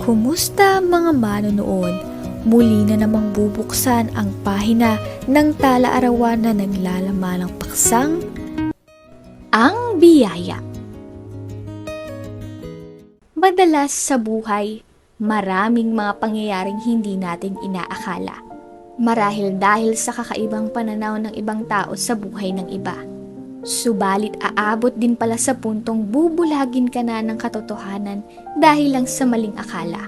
Kumusta mga manonood? Muli na namang bubuksan ang pahina ng tala-arawan na naglalaman ng paksang Ang Biyaya. Madalas sa buhay, maraming mga pangyayaring hindi natin inaakala. Marahil dahil sa kakaibang pananaw ng ibang tao sa buhay ng iba. Subalit aabot din pala sa puntong bubulagin ka na ng katotohanan dahil lang sa maling akala.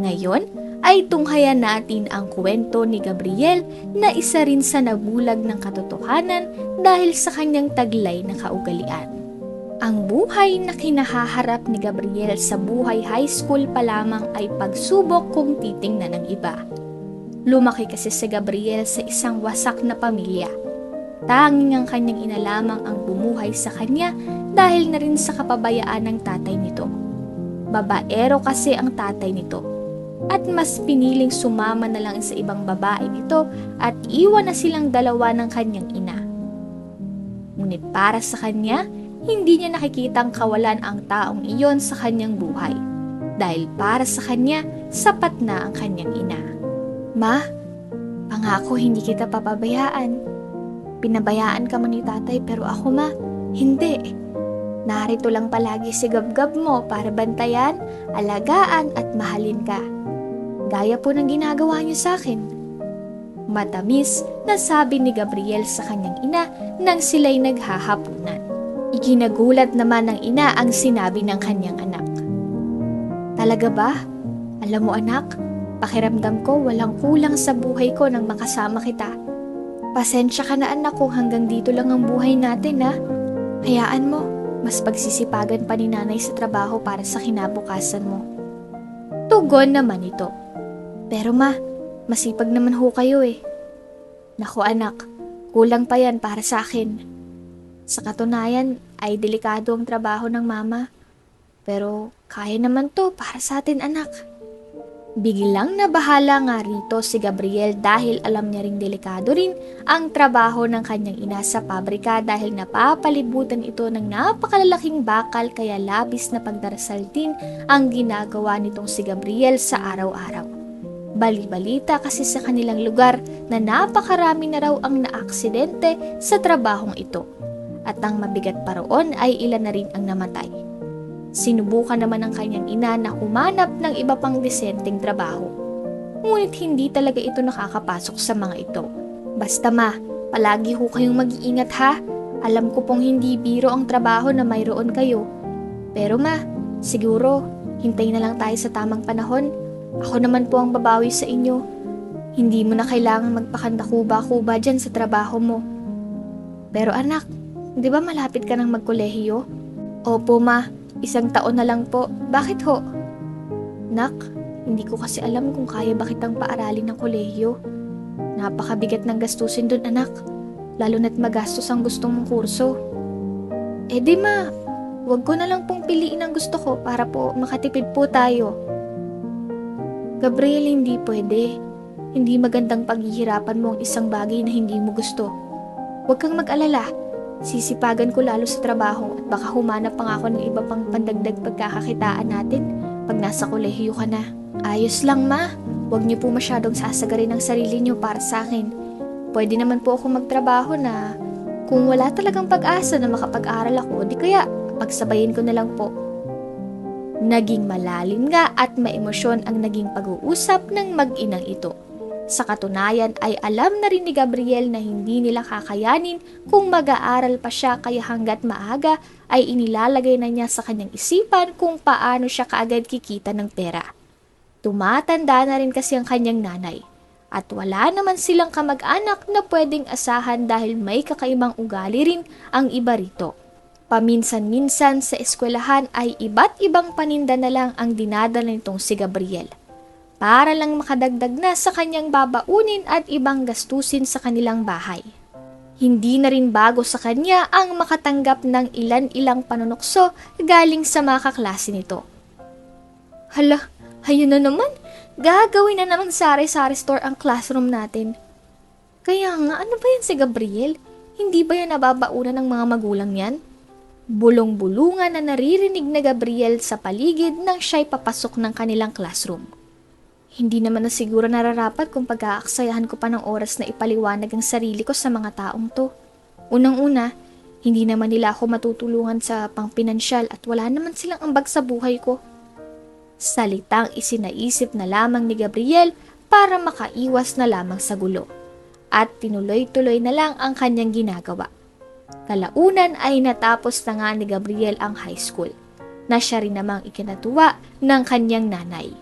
Ngayon ay tunghayan natin ang kwento ni Gabriel na isa rin sa nabulag ng katotohanan dahil sa kanyang taglay na kaugalian. Ang buhay na kinahaharap ni Gabriel sa buhay high school pa lamang ay pagsubok kung titingnan ng iba. Lumaki kasi si Gabriel sa isang wasak na pamilya. Tanging ang kanyang ina lamang ang bumuhay sa kanya dahil na rin sa kapabayaan ng tatay nito. Babaero kasi ang tatay nito at mas piniling sumama na lang sa ibang babae nito at iwan na silang dalawa ng kanyang ina. Ngunit para sa kanya, hindi niya nakikitang kawalan ang taong iyon sa kanyang buhay dahil para sa kanya, sapat na ang kanyang ina. Ma, pangako hindi kita papabayaan. Pinabayaan ka mo ni tatay pero ako ma, hindi. Narito lang palagi si Gabgab mo para bantayan, alagaan at mahalin ka. Gaya po ng ginagawa niyo sa akin. Matamis na sabi ni Gabriel sa kanyang ina nang sila'y naghahapunan. Ikinagulat naman ng ina ang sinabi ng kanyang anak. Talaga ba? Alam mo anak, pakiramdam ko walang kulang sa buhay ko nang makasama kita. Pasensya ka na anak kung hanggang dito lang ang buhay natin ha. Hayaan mo, mas pagsisipagan pa ni nanay sa trabaho para sa kinabukasan mo. Tugon naman ito. Pero ma, masipag naman ho kayo eh. Naku anak, kulang pa yan para sa akin. Sa katunayan ay delikado ang trabaho ng mama. Pero kaya naman to para sa atin anak. Biglang nabahala nga rito si Gabriel dahil alam niya ring delikado rin ang trabaho ng kanyang ina sa pabrika dahil napapalibutan ito ng napakalalaking bakal kaya labis na pagdarasal din ang ginagawa nitong si Gabriel sa araw-araw. Bali-balita kasi sa kanilang lugar na napakarami na raw ang naaksidente sa trabahong ito at ang mabigat pa roon ay ilan na rin ang namatay. Sinubukan naman ng kanyang ina na humanap ng iba pang disenteng trabaho. Ngunit hindi talaga ito nakakapasok sa mga ito. Basta ma, palagi ho kayong mag-iingat ha. Alam ko pong hindi biro ang trabaho na mayroon kayo. Pero ma, siguro, hintay na lang tayo sa tamang panahon. Ako naman po ang babawi sa inyo. Hindi mo na kailangan magpakanda-kuba-kuba dyan sa trabaho mo. Pero anak, di ba malapit ka nang magkolehiyo? Opo ma. 1 taon na lang po. Bakit ho? Nak, hindi ko kasi alam kung kaya ba kitang paaralin ng kolehiyo. Napakabigat ng gastusin dun anak. Lalo na't magastos ang gusto mong kurso. Eh di ma, wag ko na lang pong piliin ang gusto ko para po makatipid po tayo. Gabriel, hindi pwede. Hindi magandang paghihirapan mo ang isang bagay na hindi mo gusto. Huwag kang mag-alala. Sisipagan ko lalo sa trabaho at baka humanap pa ako ng iba pang pandagdag pagkakakitaan natin pag nasa kolehiyo ka na. Ayos lang ma, huwag niyo po masyadong sasagarin ang sarili niyo para sa akin. Pwede naman po ako magtrabaho na kung wala talagang pag-asa na makapag-aral ako, di kaya pagsabayin ko na lang po. Naging malalim nga at maemosyon ang naging pag-uusap ng mag-inang ito. Sa katunayan ay alam na rin ni Gabriel na hindi nila kakayanin kung mag-aaral pa siya kaya hanggat maaga ay inilalagay na niya sa kanyang isipan kung paano siya kaagad kikita ng pera. Tumatanda na rin kasi ang kanyang nanay at wala naman silang kamag-anak na pwedeng asahan dahil may kakaibang ugali rin ang iba rito. Paminsan-minsan sa eskwelahan ay iba't ibang paninda na lang ang dinadala nitong si Gabriel. Para lang makadagdag na sa kanyang babaunin at ibang gastusin sa kanilang bahay. Hindi na rin bago sa kanya ang makatanggap ng ilan-ilang panunokso galing sa mga kaklase nito. Hala, ayun na naman, gagawin na naman sari-sari store ang classroom natin. Kaya nga, ano ba yan si Gabriel? Hindi ba yan nababaunan ng mga magulang yan? Bulong-bulungan na naririnig na Gabriel sa paligid nang siya'y papasok ng kanilang classroom. Hindi naman na siguro nararapat kung pag-aaksayahan ko pa ng oras na ipaliwanag ang sarili ko sa mga taong to. Unang-una, hindi naman nila ako matutulungan sa pangpinansyal at wala naman silang ambag sa buhay ko. Salitang isinaisip na lamang ni Gabriel para makaiwas na lamang sa gulo. At tinuloy-tuloy na lang ang kanyang ginagawa. Kalaunan ay natapos na nga ni Gabriel ang high school, na siya rin namang ikinatuwa ng kanyang nanay.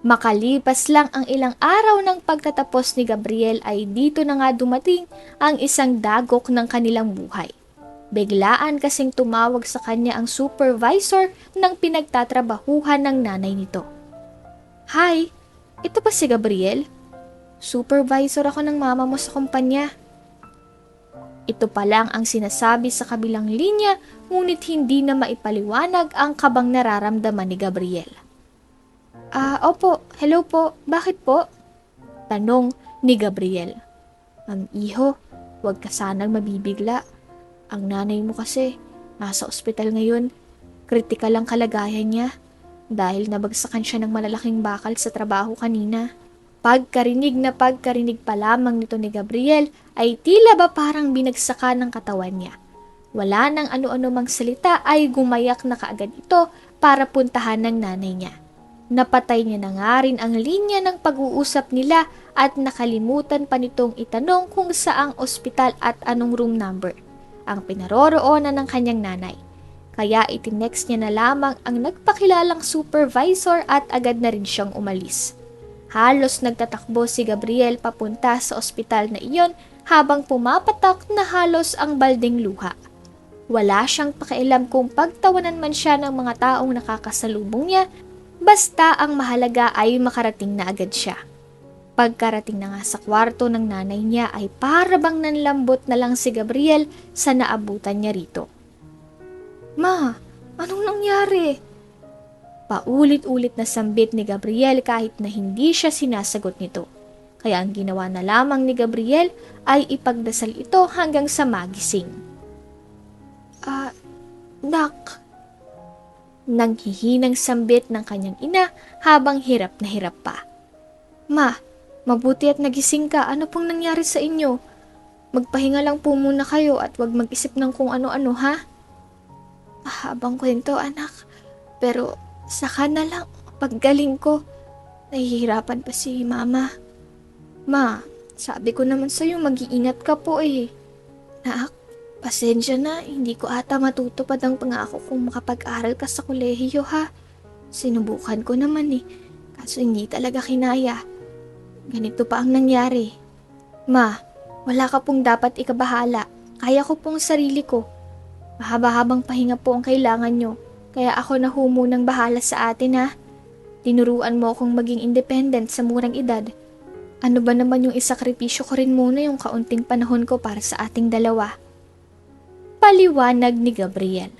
Makalipas lang ang ilang araw ng pagtatapos ni Gabriel ay dito na nga dumating ang isang dagok ng kanilang buhay. Biglaan kasing tumawag sa kanya ang supervisor ng pinagtatrabahuhan ng nanay nito. "Hi, ito ba si Gabriel? Supervisor ako ng mama mo sa kumpanya." Ito pa lang ang sinasabi sa kabilang linya, ngunit hindi na maipaliwanag ang kabang nararamdaman ni Gabriel. Opo, hello po, bakit po?" Tanong ni Gabriel. Iho, huwag ka sanang mabibigla. Ang nanay mo kasi, nasa ospital ngayon. Kritikal ang kalagayan niya dahil nabagsakan siya ng malalaking bakal sa trabaho kanina." Pagkarinig na pagkarinig pa lamang nito ni Gabriel ay tila ba parang binagsakan ng katawan niya. Wala nang ano-ano mang salita ay gumayak na kaagad ito para puntahan ng nanay niya. Napatay niya na nga rin ang linya ng pag-uusap nila at nakalimutan pa nitong itanong kung saang ospital at anong room number ang pinaroroonan ng kanyang nanay. Kaya itinext niya na lamang ang nagpakilalang supervisor at agad na rin siyang umalis. Halos nagtatakbo si Gabriel papunta sa ospital na iyon habang pumapatak na halos ang balding luha. Wala siyang pakialam kung pagtawanan man siya ng mga taong nakakasalubong niya, basta ang mahalaga ay makarating na agad siya. Pagkarating na nga sa kwarto ng nanay niya ay para bang nanlambot na lang si Gabriel sa naabutan niya rito. "Ma, anong nangyari?" Paulit-ulit na sambit ni Gabriel kahit na hindi siya sinasagot nito. Kaya ang ginawa na lamang ni Gabriel ay ipagdasal ito hanggang sa magising. Nak. Nang hihinang sambit ng kanyang ina habang hirap na hirap pa. "Ma, mabuti at nagising ka. Ano pong nangyari sa inyo? Magpahinga lang po muna kayo at wag mag-isip ng kung ano-ano, ha?" "Mahabang kwento, anak. Pero saka na lang paggaling ko. Nahihirapan pa si mama." "Ma, sabi ko naman sa'yo mag-iingat ka po eh." "Nak, pasensya na. Hindi ko ata matutupad ang pangako kung makapag-aral ka sa kolehiyo, ha. Sinubukan ko naman eh. Kaso hindi talaga kinaya. Ganito pa ang nangyari." "Ma, wala ka pong dapat ikabahala. Kaya ko pong sarili ko. Mahaba-habang pahinga po ang kailangan nyo. Kaya ako na humunang bahala sa atin, ha. Tinuruan mo akong maging independent sa murang edad. Ano ba naman yung isakripisyo ko rin muna yung kaunting panahon ko para sa ating dalawa." Paliwanag ni Gabriel.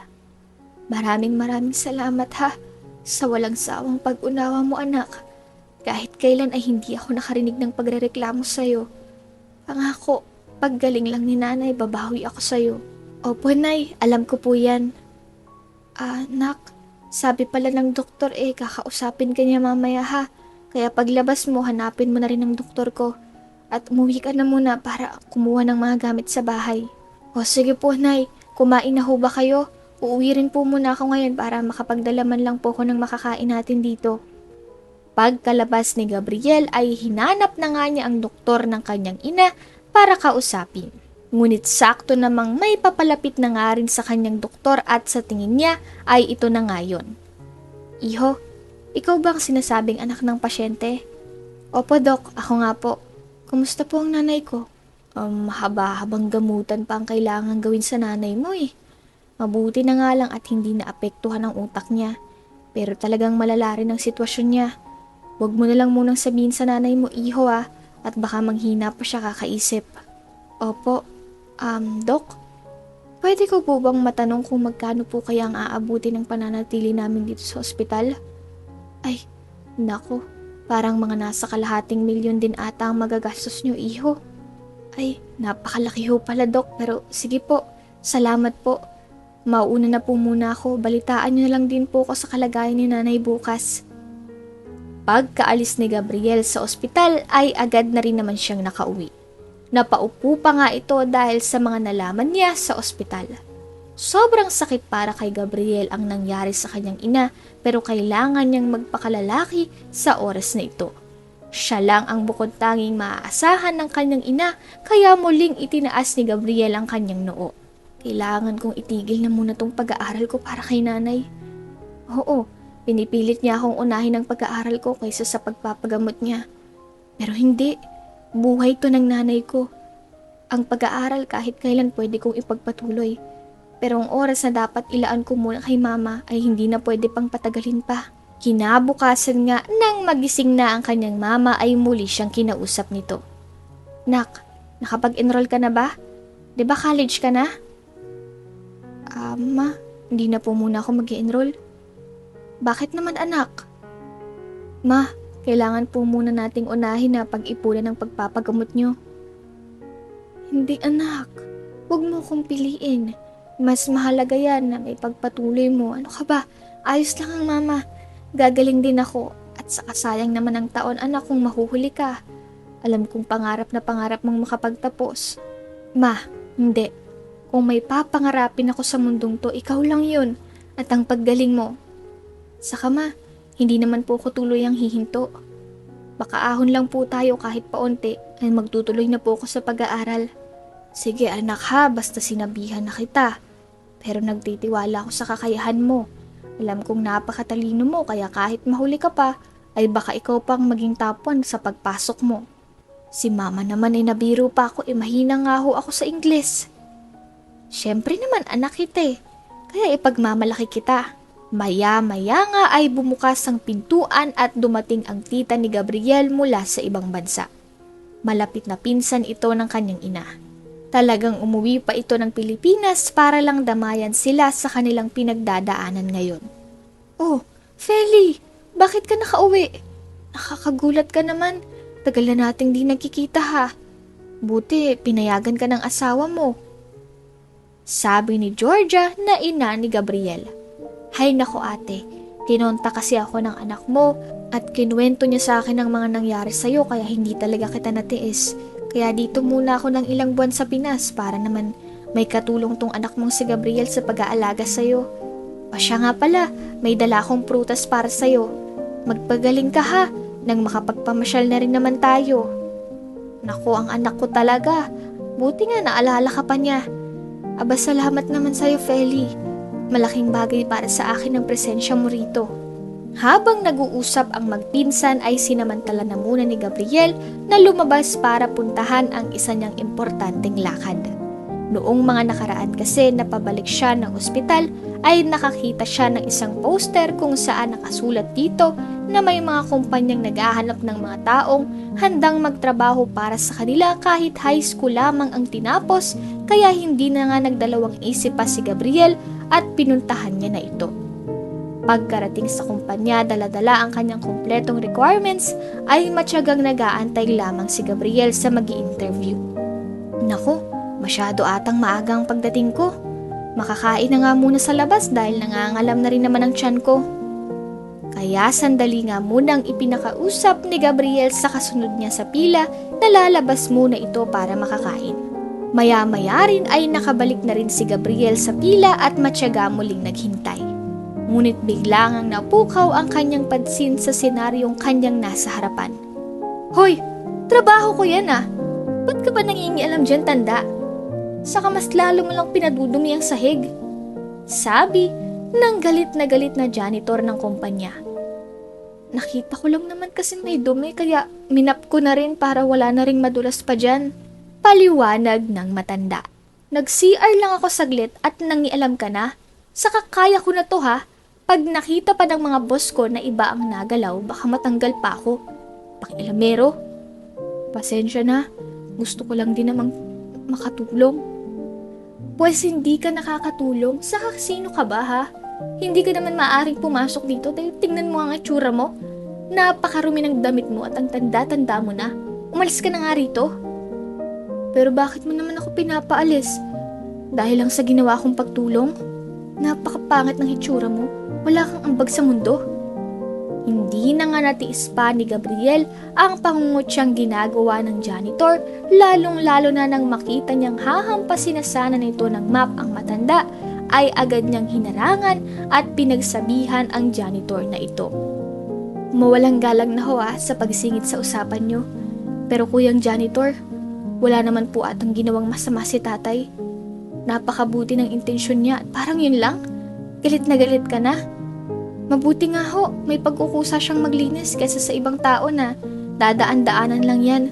Maraming salamat, ha, sa walang sawang pag-unawa mo, anak. Kahit kailan ay hindi ako nakarinig ng pagrereklamo sa'yo. Pangako, paggaling lang ni nanay, babawi ako sa'yo." "Opo, nay, alam ko po yan." Nak, sabi pala ng doktor kakausapin ka niya mamaya, ha. Kaya paglabas mo, hanapin mo na rin ang doktor ko. At umuwi ka na muna para kumuha ng mga gamit sa bahay." "O sige po, nay. Kumain na ho ba kayo? Uuwi rin po muna ako ngayon para makapagdala man lang po ko ng makakain natin dito." Pagkalabas ni Gabriel ay hinanap na nga niya ang doktor ng kanyang ina para kausapin. Ngunit sakto namang may papalapit na nga rin sa kanyang doktor at sa tingin niya ay ito na nga yun. "Iho, ikaw ba ang sinasabing anak ng pasyente?" "Opo, Dok. Ako nga po. Kumusta po ang nanay ko?" Mahaba-habang gamutan pa ang kailangan gawin sa nanay mo eh. Mabuti na nga lang at hindi naapektuhan ang utak niya. Pero talagang malala rin ang sitwasyon niya. Huwag mo na lang munang sabihin sa nanay mo, Iho, at baka manghina pa siya kakaisip." "Opo. Dok, pwede ko po bang matanong kung magkano po kaya ang aabuti ng pananatili namin dito sa ospital?" "Ay, nako, parang mga nasa kalahating milyon din ata ang magagastos nyo, Iho." "Ay, napakalaki ho pala, Dok, pero sige po, salamat po. Mauuna na po muna ako, balitaan niyo na lang din po ako sa kalagayan ni nanay bukas. Pagkaalis ni Gabriel sa ospital ay agad na rin naman siyang nakauwi. Napaupo pa nga ito dahil sa mga nalaman niya sa ospital. Sobrang sakit para kay Gabriel ang nangyari sa kanyang ina pero kailangan niyang magpakalalaki sa oras na ito. Siya lang ang bukod tanging maaasahan ng kanyang ina kaya muling itinaas ni Gabriel ang kanyang noo. Kailangan kong itigil na muna tong pag-aaral ko para kay nanay. Oo, pinipilit niya akong unahin ang pag-aaral ko kaysa sa pagpapagamot niya. Pero hindi, buhay to ng nanay ko. Ang pag-aaral kahit kailan pwede kong ipagpatuloy. Pero ang oras na dapat ilaan ko muna kay mama ay hindi na pwede pang patagalin pa. Kinabukasan nga nang magising na ang kanyang mama ay muli siyang kinausap nito. Nak, nakapag-enroll ka na ba? 'Di ba college ka na? Ma, hindi na po muna ako mag-enroll. Bakit naman anak? Ma, kailangan po muna nating unahin na pag-ipunan ng pagpapagamot nyo. Hindi anak, huwag mo kong piliin. Mas mahalaga yan na may pagpatuloy mo. Ano ka ba? Ayos lang ang mama. Gagaling din ako at saka sayang naman ang taon anak kung mahuhuli ka. Alam kong pangarap na pangarap mong makapagtapos. Ma, hindi. Kung may papangarapin ako sa mundong to, ikaw lang yun at ang paggaling mo. Saka ma, hindi naman po ko tuloy ang hihinto. Baka ahon lang po tayo kahit paunti ay magtutuloy na po ako sa pag-aaral. Sige anak ha, basta sinabihan na kita. Pero nagtitiwala ako sa kakayahan mo. Alam kong napakatalino mo kaya kahit mahuli ka pa, ay baka ikaw pang maging top 1 sa pagpasok mo. Si mama naman ay nabiro pa ako mahina nga ho ako sa Ingles. Siyempre naman anak kita kaya ipagmamalaki kita. Maya-maya nga ay bumukas ang pintuan at dumating ang tita ni Gabriel mula sa ibang bansa. Malapit na pinsan ito ng kanyang ina. Talagang umuwi pa ito ng Pilipinas para lang damayan sila sa kanilang pinagdadaanan ngayon. Oh, Feli, bakit ka nakauwi? Nakakagulat ka naman. Tagal na nating di nagkikita ha. Buti, pinayagan ka ng asawa mo. Sabi ni Georgia na ina ni Gabriel. Hay nako ate, kinonta kasi ako ng anak mo at kinuwento niya sa akin ang mga nangyari sa'yo kaya hindi talaga kita natiis. Kaya dito muna ako ng ilang buwan sa Pinas para naman may katulong tong anak mong si Gabriel sa pag-aalaga sa'yo. O siya nga pala, may dala akong prutas para sa'yo. Magpagaling ka ha, nang makapagpamasyal na rin naman tayo. Naku, ang anak ko talaga. Buti nga naalala ka pa niya. Aba, salamat naman sa'yo, Feli. Malaking bagay para sa akin ang presensya mo rito. Habang nag-uusap ang magpinsan ay sinamantala na muna ni Gabriel na lumabas para puntahan ang isa niyang importanteng lakad. Noong mga nakaraan kasi na pabalik siya ng ospital ay nakakita siya ng isang poster kung saan nakasulat dito na may mga kumpanyang naghahanap ng mga taong handang magtrabaho para sa kanila kahit high school lamang ang tinapos kaya hindi na nga nagdalawang isip pa si Gabriel at pinuntahan niya na ito. Pagkarating sa kumpanya, dala-dala ang kanyang kumpletong requirements ay matyagang nag-aantay lamang si Gabriel sa mag-i-interview. Naku, masyado atang maaga ang pagdating ko. Makakain na nga muna sa labas dahil nangangalam na rin naman ang tiyan ko. Kaya sandali nga munang ipinakausap ni Gabriel sa kasunod niya sa pila na lalabas muna ito para makakain. Maya-maya rin ay nakabalik na rin si Gabriel sa pila at matyaga muling naghintay. Ngunit biglang ang napukaw ang kanyang pansin sa senaryong kanyang nasa harapan. Hoy, trabaho ko yan ah. Ba't ka ba nangingialam dyan tanda? Saka mas lalo mo lang pinadudumi ang sahig. Sabi ng galit na janitor ng kumpanya. Nakita ko lang naman kasi may dumi kaya minap ko na rin para wala na ring madulas pa dyan. Paliwanag ng matanda. Nag-CR lang ako saglit at nangialam ka na. Saka kaya ko na to ha. Pag nakita pa ng mga boss ko na iba ang nagalaw, baka matanggal pa ako. Pakialamero. Pasensya na. Gusto ko lang din namang makatulong. Pues hindi ka nakakatulong. Saka sino ka ba ha? Hindi ka naman maaaring pumasok dito dahil tingnan mo ang itsura mo. Napakarumi ng damit mo at ang tanda-tanda mo na. Umalis ka na nga rito. Pero bakit mo naman ako pinapaalis? Dahil lang sa ginawa kong pagtulong? Napakapangit ng hitsura mo. Wala kang ambag sa mundo. Hindi na nga natiis pa ni Gabriel ang pangungutyang ginagawa ng janitor, lalong-lalo na nang makita niyang hahampasin na sana nito ng map ang matanda, ay agad niyang hinarangan at pinagsabihan ang janitor na ito. Mawalang galang na ho sa pagsingit sa usapan niyo. Pero kuyang janitor, wala naman po atang ginawang masama si tatay. Napakabuti ng intensyon niya at parang yun lang. Galit na galit ka na. Mabuti nga ho, may pagkukusa siyang maglinis kaysa sa ibang tao na dadaan-daanan lang yan.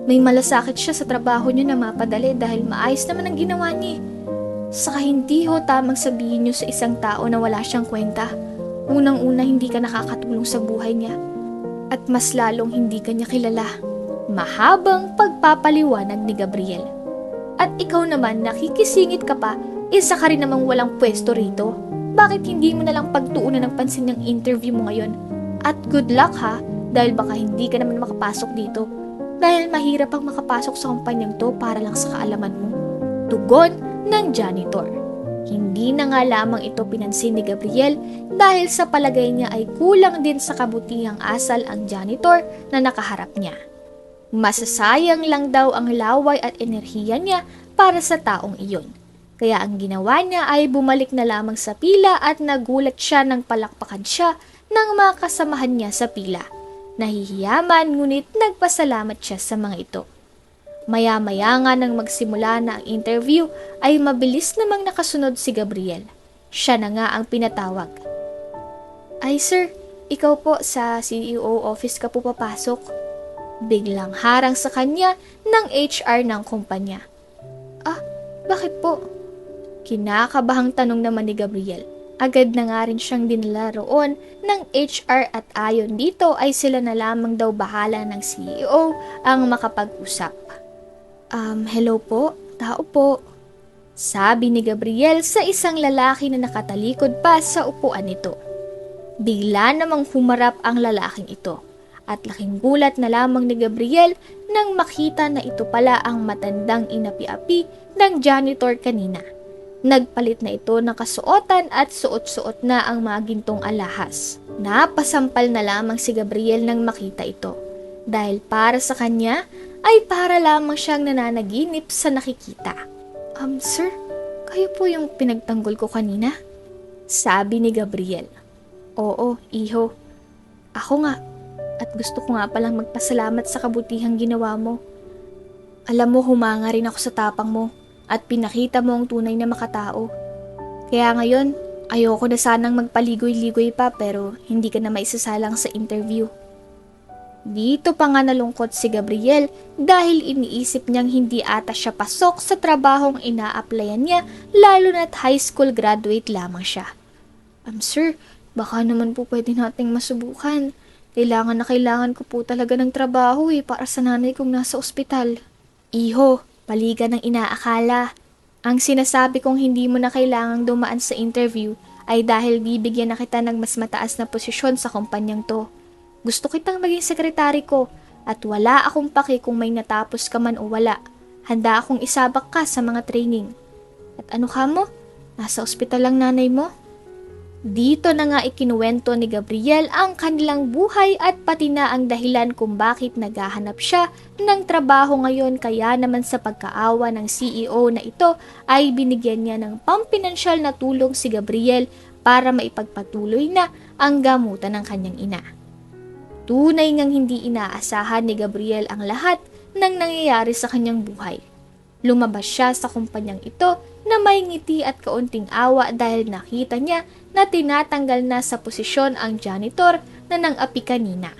May malasakit siya sa trabaho niya na mapadali dahil maayos naman ang ginawa niya. Saka hindi ho tamang sabihin niyo sa isang tao na wala siyang kwenta. Unang-una hindi ka nakakatulong sa buhay niya. At mas lalong hindi ka niya kilala. Mahabang pagpapaliwanag ni Gabriel. At ikaw naman nakikisingit ka pa, isa ka rin namang walang pwesto rito. Bakit hindi mo nalang pagtuunan ng pansin ng interview mo ngayon? At good luck ha, dahil baka hindi ka naman makapasok dito. Dahil mahirap ang makapasok sa kumpanyang to para lang sa kaalaman mo. Tugon ng janitor. Hindi na nga lamang ito pinansin ni Gabriel dahil sa palagay niya ay kulang din sa kabutihang asal ang janitor na nakaharap niya. Masasayang lang daw ang laway at enerhiya niya para sa taong iyon. Kaya ang ginawa niya ay bumalik na lamang sa pila at nagulat siya nang palakpakan siya ng mga kasamahan niya sa pila. Nahihiyaman ngunit nagpasalamat siya sa mga ito. Maya-maya nga nang magsimula na ang interview ay mabilis namang nakasunod si Gabriel. Siya na nga ang pinatawag. Ay sir, ikaw po sa CEO office ka po papasok. Biglang harang sa kanya ng HR ng kumpanya. Ah, bakit po? Kinakabahang tanong naman ni Gabriel. Agad na nga rin siyang dinala roon ng HR at ayon dito ay sila na lamang daw bahala ng CEO ang makapag-usap. Hello po, tao po. Sabi ni Gabriel sa isang lalaki na nakatalikod pa sa upuan nito. Bigla namang humarap ang lalaking ito at laking gulat na lamang ni Gabriel nang makita na ito pala ang matandang inapi-api ng janitor kanina. Nagpalit na ito ng kasuotan at suot-suot na ang mga gintong alahas. Napasampal na lamang si Gabriel nang makita ito. Dahil para sa kanya ay para lamang siyang nananaginip sa nakikita. Sir, kayo po yung pinagtanggol ko kanina? Sabi ni Gabriel. Oo, iho. Ako nga. At gusto ko nga palang magpasalamat sa kabutihang ginawa mo. Alam mo, humanga rin ako sa tapang mo. At pinakita mo ang tunay na makatao. Kaya ngayon, ayoko na sanang magpaligoy-ligoy pa pero hindi ka na maisasalang sa interview. Dito pa nga nalungkot si Gabriel dahil iniisip niyang hindi ata siya pasok sa trabahong ina-applyan niya lalo na't high school graduate lamang siya. Sir, baka naman po pwede nating masubukan. Kailangan ko po talaga ng trabaho para sa nanay kong nasa ospital. Iho, paligan ng inaakala. Ang sinasabi kong hindi mo na kailangang dumaan sa interview ay dahil bibigyan na kita ng mas mataas na posisyon sa kumpanyang to. Gusto kitang maging sekretary ko at wala akong paki kung may natapos ka man o wala. Handa akong isabak ka sa mga training. At ano ka mo? Nasa ospital lang nanay mo? Dito na nga ikinuwento ni Gabriel ang kanilang buhay at pati na ang dahilan kung bakit naghahanap siya ng trabaho ngayon kaya naman sa pagkaawa ng CEO na ito ay binigyan niya ng pampinansyal na tulong si Gabriel para maipagpatuloy na ang gamutan ng kanyang ina. Tunay ngang hindi inaasahan ni Gabriel ang lahat ng nangyayari sa kanyang buhay. Lumabas siya sa kumpanyang ito na may ngiti at kaunting awa dahil nakita niya na tinatanggal na sa posisyon ang janitor na nang-api kanina.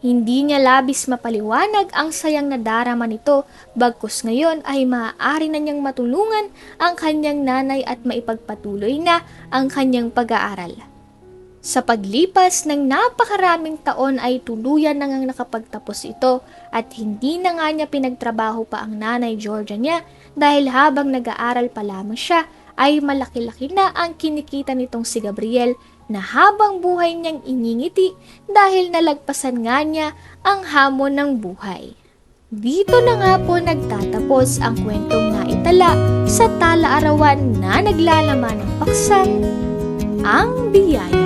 Hindi niya labis mapaliwanag ang sayang nadarama nito bagkus ngayon ay maaari na niyang matulungan ang kanyang nanay at maipagpatuloy na ang kanyang pag-aaral. Sa paglipas ng napakaraming taon ay tuluyan na ngang nakapagtapos ito at hindi na nga niya pinagtrabaho pa ang nanay Georgia niya dahil habang nag-aaral pa lamang siya ay malaki-laki na ang kinikita nitong si Gabriel na habang buhay niyang iningiti dahil nalagpasan nga niya ang hamon ng buhay. Dito na nga po nagtatapos ang kwentong naitala sa tala-arawan na naglalaman ng paksang Ang Biyaya.